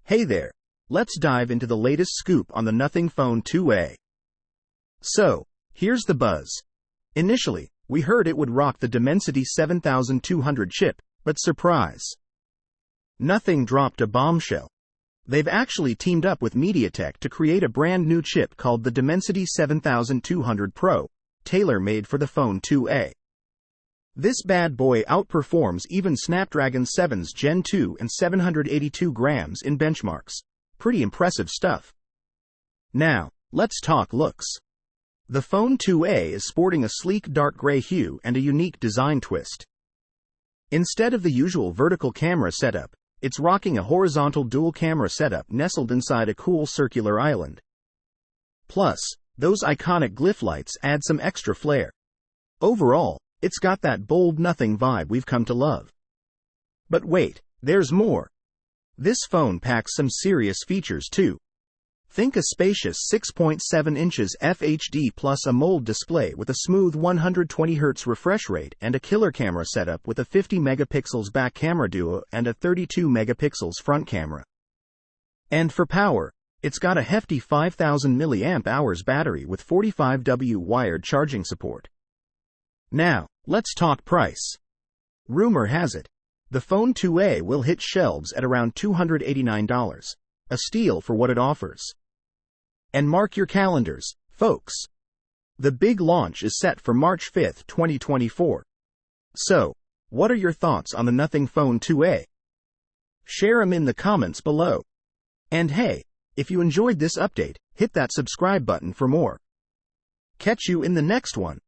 Hey there, let's dive into the latest scoop on the Nothing Phone 2A. So, here's the buzz. Initially, we heard it would rock the Dimensity 7200 chip, but surprise. Nothing dropped a bombshell. They've actually teamed up with MediaTek to create a brand new chip called the Dimensity 7200 Pro, tailor-made for the Phone 2A. This bad boy outperforms even Snapdragon 7's Gen 2 and 782 grams in benchmarks. Pretty impressive stuff. Now, let's talk looks. The Phone 2A is sporting a sleek dark gray hue and a unique design twist. Instead of the usual vertical camera setup, it's rocking a horizontal dual camera setup nestled inside a cool circular island. Plus, those iconic glyph lights add some extra flair. Overall, it's got that bold nothing vibe we've come to love. But wait, there's more. This phone packs some serious features too. Think a spacious 6.7 inches FHD plus AMOLED display with a smooth 120Hz refresh rate and a killer camera setup with a 50 megapixels back camera duo and a 32 megapixels front camera. And for power, it's got a hefty 5000 mAh battery with 45W wired charging support. Now, let's talk price. Rumor has it, the Phone 2A will hit shelves at around $289, a steal for what it offers. And mark your calendars, folks. The big launch is set for March 5, 2024. So, what are your thoughts on the Nothing Phone 2A? Share them in the comments below. And hey, if you enjoyed this update, hit that subscribe button for more. Catch you in the next one.